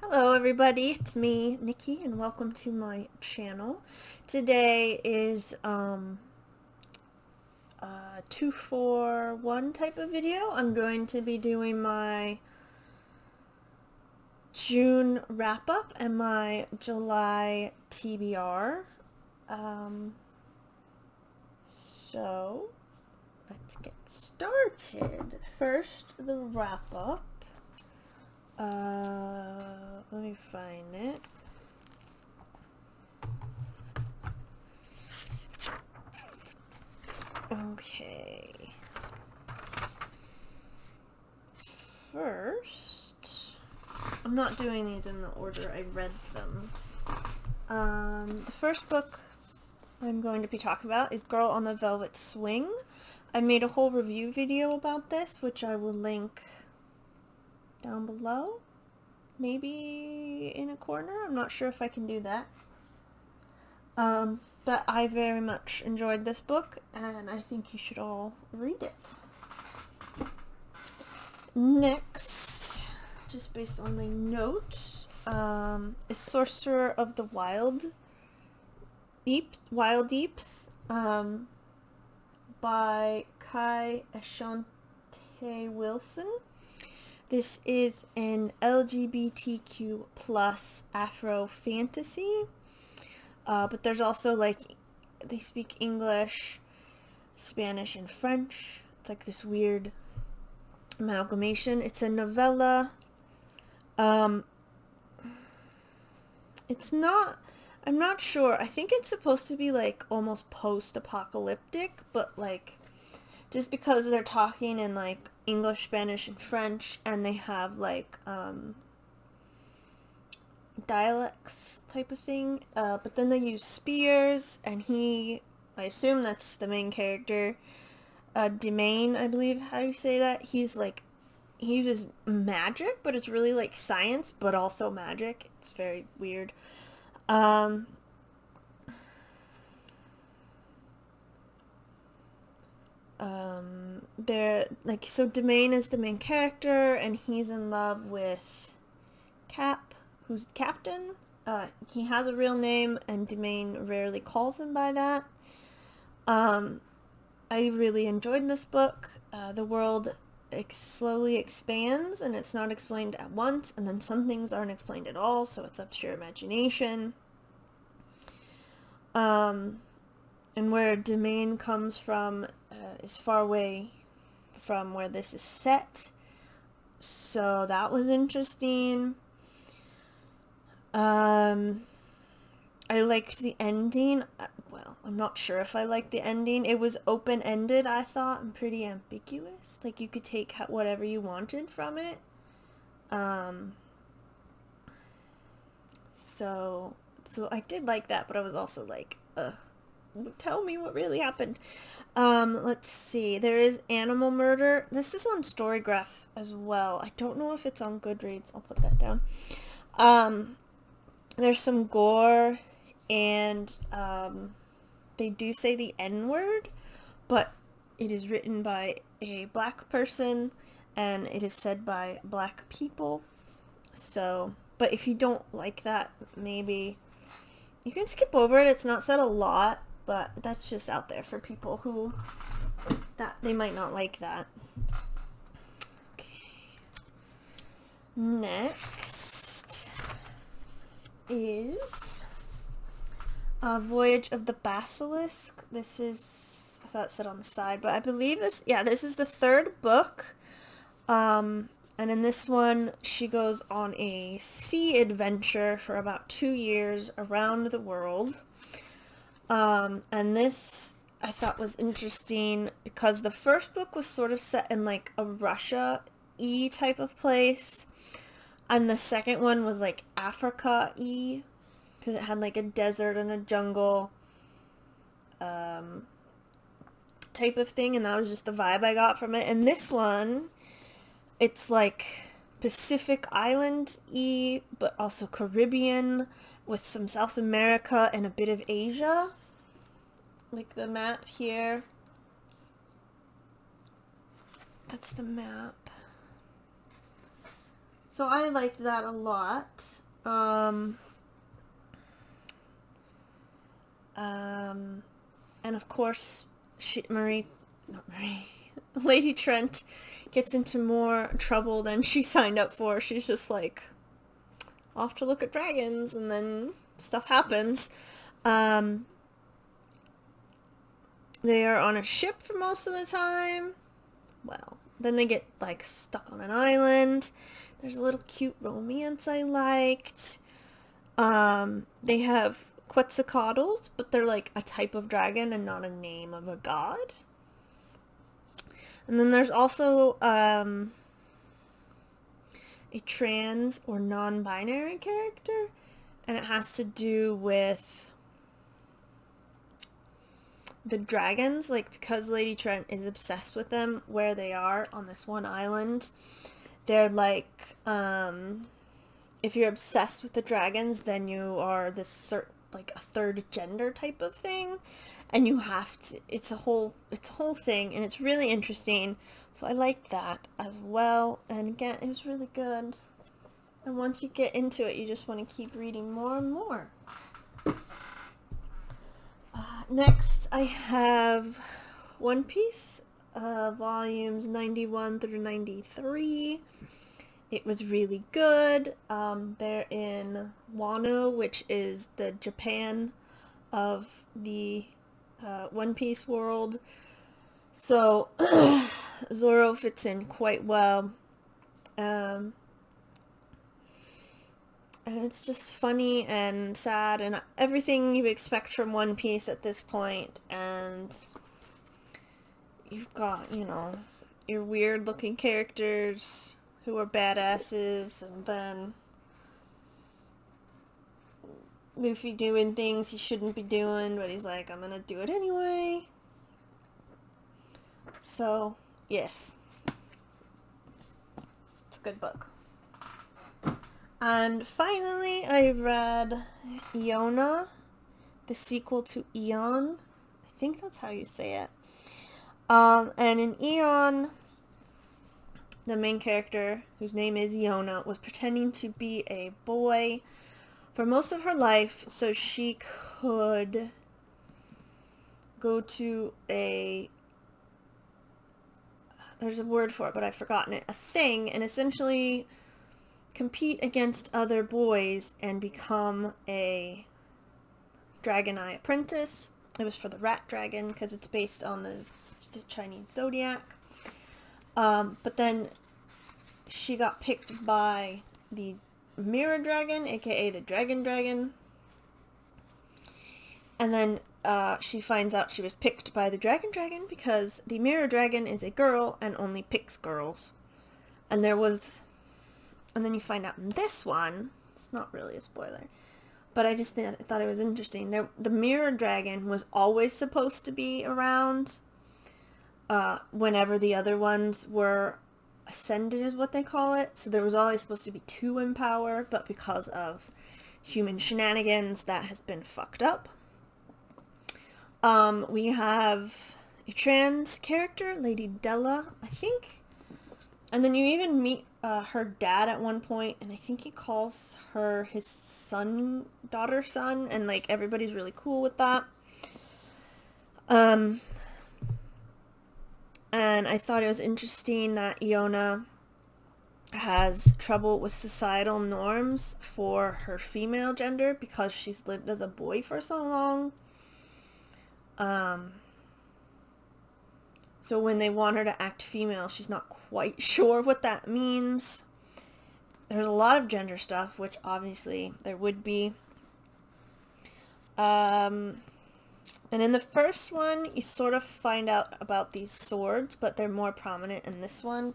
Hello everybody, it's me, Nikki, and welcome to my channel. Today is a 2-for-1 type of video. I'm going to be doing my June wrap-up and my July TBR. So let's get started. First, the wrap-up. Let me find it. Okay. First, I'm not doing these in the order I read them. The first book I'm going to be talking about is Girl on the Velvet Swing. I made a whole review video about this, which I will link down below. Maybe in a corner. I'm not sure if I can do that. But I very much enjoyed this book, and I think you should all read it. Next, just based on my notes, is Sorcerer of the Wild Deeps, by Kai Ashante Wilson. This is an LGBTQ plus Afro fantasy, but there's also they speak English, Spanish, and French. It's like this weird amalgamation. It's a novella. It's not, I'm not sure. I think it's supposed to be almost post-apocalyptic, but just because they're talking in English, Spanish, and French, and they have dialects type of thing, but then they use spears, and I assume that's the main character, Demain, I believe how you say that. He uses magic, but it's really science, but also magic. It's very weird. So Demain is the main character, and he's in love with Cap, who's the captain. He has a real name, and Demain rarely calls him by that. I really enjoyed this book. The world slowly expands, and it's not explained at once, and then some things aren't explained at all, so it's up to your imagination. And where Demain comes from is far away from where this is set, so that was interesting. I liked the ending. Well, I'm not sure if I liked the ending. It was open-ended, I thought, and pretty ambiguous. You could take whatever you wanted from it. So I did like that, but I was also ugh, tell me what really happened. Let's see. There is Animal Murder. This is on Storygraph as well. I don't know if it's on Goodreads. I'll put that down. There's some gore, and they do say the N-word, but it is written by a black person, and it is said by black people. So, but if you don't like that, maybe you can skip over it. It's not said a lot, but that's just out there for people who they might not like that. Okay. Next is Voyage of the Basilisk. This is, I thought it said on the side, but I believe this is the third book. And in this one, she goes on a sea adventure for about 2 years around the world. And this I thought was interesting because the first book was sort of set in a Russia-y type of place. And the second one was Africa-y, because it had a desert and a jungle type of thing, and that was just the vibe I got from it. And this one, it's Pacific Island-y, but also Caribbean, with some South America and a bit of Asia. The map here. That's the map. So I liked that a lot. And of course, Lady Trent gets into more trouble than she signed up for. She's just like off to look at dragons, and then stuff happens. They are on a ship for most of the time. Well, then they get like stuck on an island. There's a little cute romance I liked. They have Quetzalcoatls, but they're like a type of dragon and not a name of a god. And then there's also a trans or non-binary character, and it has to do with the dragons, like because Lady Trent is obsessed with them where they are on this one island. They're like, if you're obsessed with the dragons, then you are this like a third gender type of thing, and you have to, it's a whole thing, and it's really interesting. So I liked that as well, and again, it was really good. And once you get into it, you just want to keep reading more and more. Next, I have One Piece, volumes 91 through 93. It was really good. They're in Wano, which is the Japan of the One Piece world. So Zoro fits in quite well. And it's just funny and sad and everything you expect from One Piece at this point. And you've got, you know, your weird looking characters who are badasses, and then Luffy doing things he shouldn't be doing, but he's like, I'm gonna do it anyway. So, yes. It's a good book. And finally, I read Iona, the sequel to Eon. I think that's how you say it. And in Eon, the main character, whose name is Iona, was pretending to be a boy for most of her life so she could go to there's a word for it, but I've forgotten it, a thing, and essentially compete against other boys and become a Dragonite apprentice. It was for the rat dragon because it's based on the Chinese zodiac. But then she got picked by the mirror dragon, aka the dragon. And then she finds out she was picked by the dragon because the mirror dragon is a girl and only picks girls. And then you find out in this one, it's not really a spoiler, but I just thought it was interesting. The mirror dragon was always supposed to be around whenever the other ones were ascended, is what they call it. So there was always supposed to be 2 in power, but because of human shenanigans, that has been fucked up. We have a trans character, Lady Della, I think. And then you even meet her dad at one point, and I think he calls her his daughter son, and like everybody's really cool with that. And I thought it was interesting that Iona has trouble with societal norms for her female gender because she's lived as a boy for so long. So when they want her to act female, she's not quite sure what that means. There's a lot of gender stuff, which obviously there would be. And in the first one, you sort of find out about these swords, but they're more prominent in this one.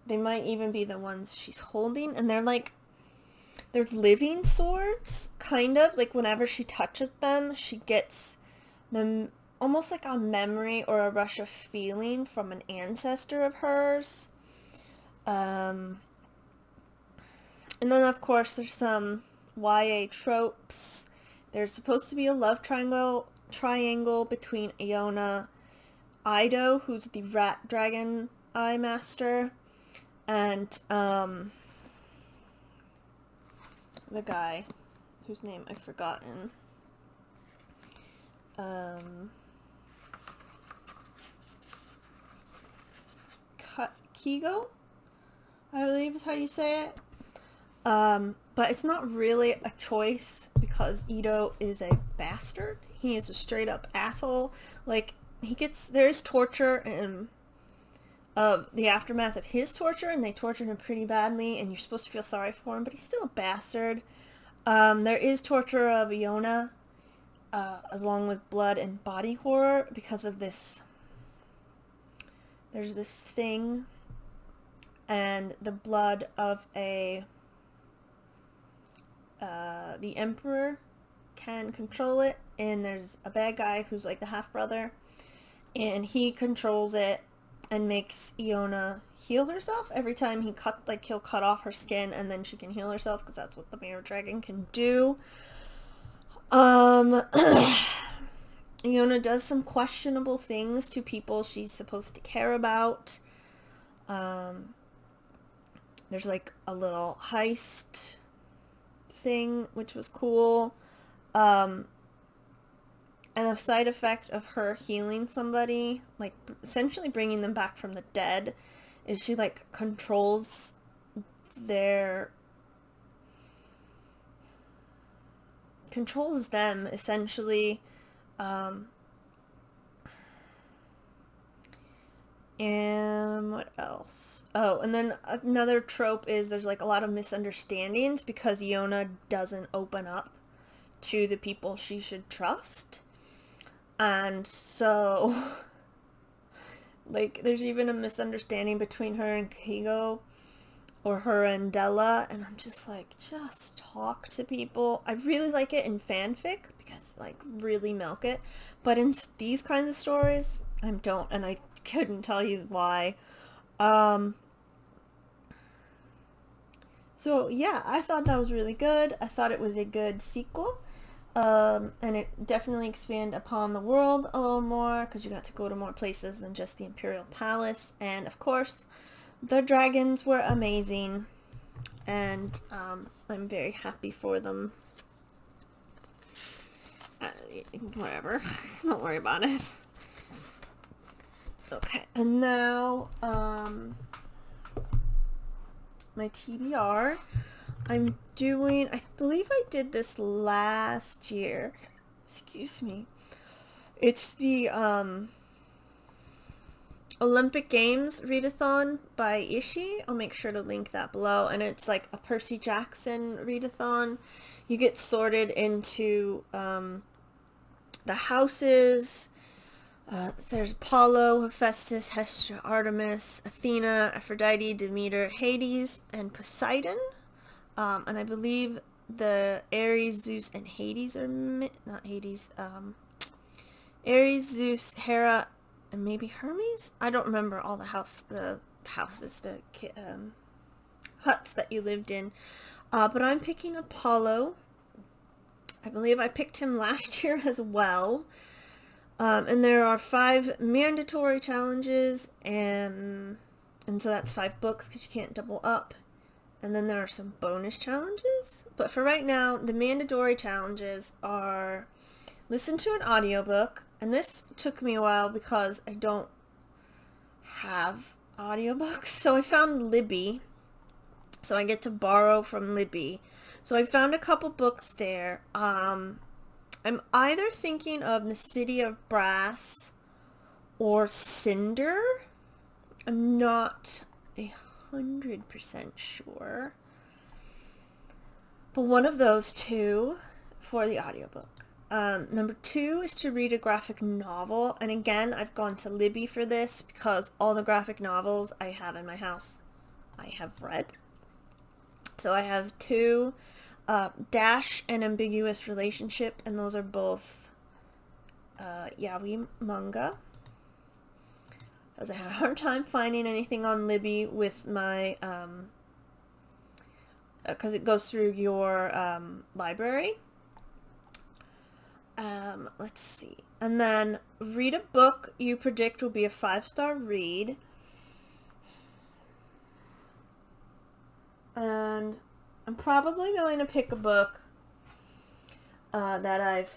They might even be the ones she's holding, and they're living swords, kind of. Like whenever she touches them, she gets them almost like a memory or a rush of feeling from an ancestor of hers. And then of course there's some YA tropes. There's supposed to be a love triangle between Iona, Ido, who's the rat dragon eye master, and the guy whose name I've forgotten. Kigo, I believe is how you say it. But it's not really a choice because Ito is a bastard. He is a straight up asshole. Like, there is torture and the aftermath of his torture, and they tortured him pretty badly, and you're supposed to feel sorry for him, but he's still a bastard. There is torture of Iona, along with blood and body horror because of this. There's this thing, and the blood of the emperor can control it, and there's a bad guy who's like the half-brother, and he controls it and makes Iona heal herself every time he'll cut off her skin, and then she can heal herself because that's what the mirror dragon can do. Iona does some questionable things to people she's supposed to care about. There's like a little heist thing, which was cool. And a side effect of her healing somebody, like essentially bringing them back from the dead, is she like controls them essentially. And what else? Oh, and then another trope is there's like a lot of misunderstandings because Iona doesn't open up to the people she should trust. And so, like, there's even a misunderstanding between her and Kigo, or her and Della, and I'm just like, just talk to people. I really like it in fanfic, because, like, really milk it, but in these kinds of stories, I don't, and I couldn't tell you why. So, yeah, I thought that was really good. I thought it was a good sequel. And it definitely expanded upon the world a little more, because you got to go to more places than just the Imperial Palace. And, of course, the dragons were amazing. And I'm very happy for them. Whatever. Don't worry about it. Okay, and now, my TBR. I'm doing, I believe I did this last year. Excuse me. It's the, Olympic Games readathon by Ishii. I'll make sure to link that below. And it's like a Percy Jackson readathon. You get sorted into, the houses. There's Apollo, Hephaestus, Hestia, Artemis, Athena, Aphrodite, Demeter, Hades, and Poseidon. And I believe the Ares, Zeus, and Hades are not Hades. Ares, Zeus, Hera, and maybe Hermes. I don't remember all the houses, the huts that you lived in. But I'm picking Apollo. I believe I picked him last year as well. And there are 5 mandatory challenges, and so that's 5 books because you can't double up. And then there are some bonus challenges. But for right now, the mandatory challenges are listen to an audiobook. And this took me a while because I don't have audiobooks. So I found Libby. So I get to borrow from Libby. So I found a couple books there. I'm either thinking of The City of Brass or Cinder. I'm not 100% sure. But one of those two for the audiobook. Number 2 is to read a graphic novel. And again, I've gone to Libby for this because all the graphic novels I have in my house I have read. So I have 2, Dash and Ambiguous Relationship, and those are both yaoi manga. Because I had a hard time finding anything on Libby with my, because it goes through your library. Let's see. And then read a book you predict will be a 5-star read. And I'm probably going to pick a book that I've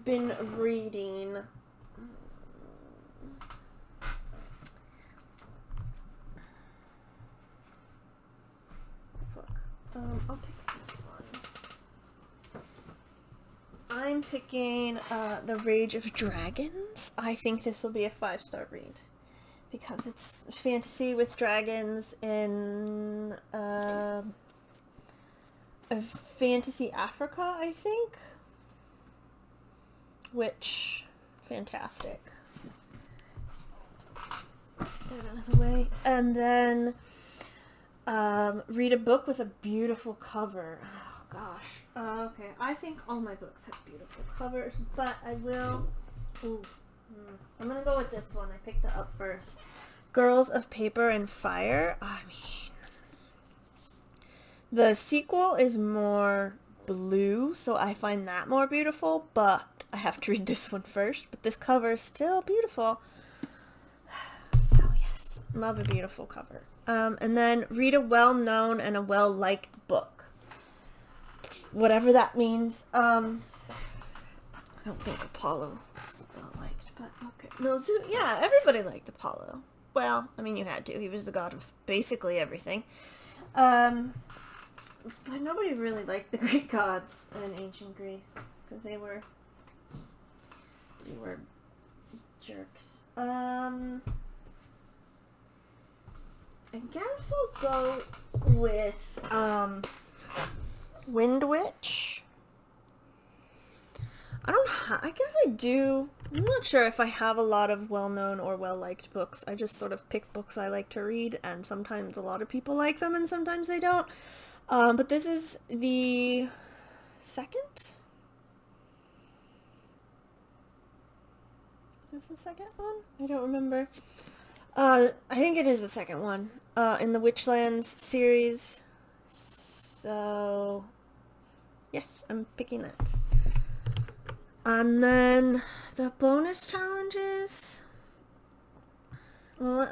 been reading. I'll pick this one. I'm picking The Rage of Dragons. I think this will be a 5-star read because it's fantasy with dragons in a fantasy Africa, I think. Which, fantastic. Get out of the way. And then read a book with a beautiful cover. Oh gosh. Okay, I think all my books have beautiful covers, but I will. I'm gonna go with this one. I picked it up first. Girls of Paper and Fire. I mean, the sequel is more blue, so I find that more beautiful, but I have to read this one first. But this cover is still beautiful. So yes, love a beautiful cover. And then read a well-known and a well-liked book. Whatever that means. I don't think Apollo is well-liked, but okay. No, yeah, everybody liked Apollo. Well, I mean, you had to. He was the god of basically everything. But nobody really liked the Greek gods in ancient Greece, because they were jerks. I guess I'll go with Wind Witch. I guess I do. I'm not sure if I have a lot of well-known or well-liked books. I just sort of pick books I like to read, and sometimes a lot of people like them and sometimes they don't. But this is the second? Is this the second one? I don't remember. I think it is the second one in the Witchlands series. So, yes, I'm picking that. And then the bonus challenges. Well,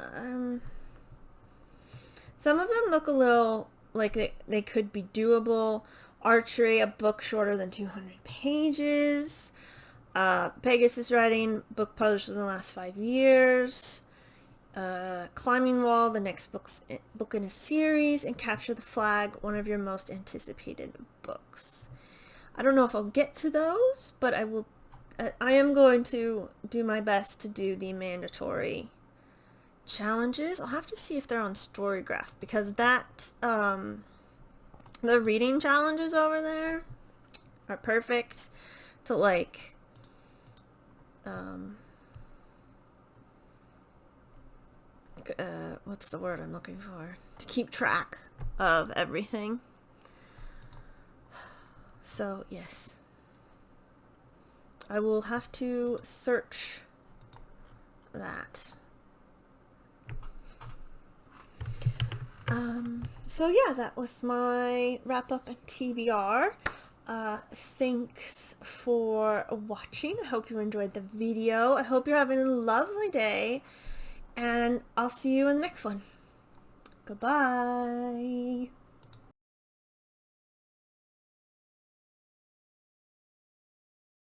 some of them look a little like they could be doable. Archery, a book shorter than 200 pages. Pegasus writing, book published in the last 5 years. Climbing Wall, the next book in a series. And Capture the Flag, one of your most anticipated books. I don't know if I'll get to those, but I will. I am going to do my best to do the mandatory challenges. I'll have to see if they're on Storygraph, because that the reading challenges over there are perfect to like what's the word I'm looking for? To keep track of everything. So, yes. I will have to search that. So yeah, that was my wrap up and TBR. Thanks for watching. I hope you enjoyed the video. I hope you're having a lovely day, and I'll see you in the next one. Goodbye.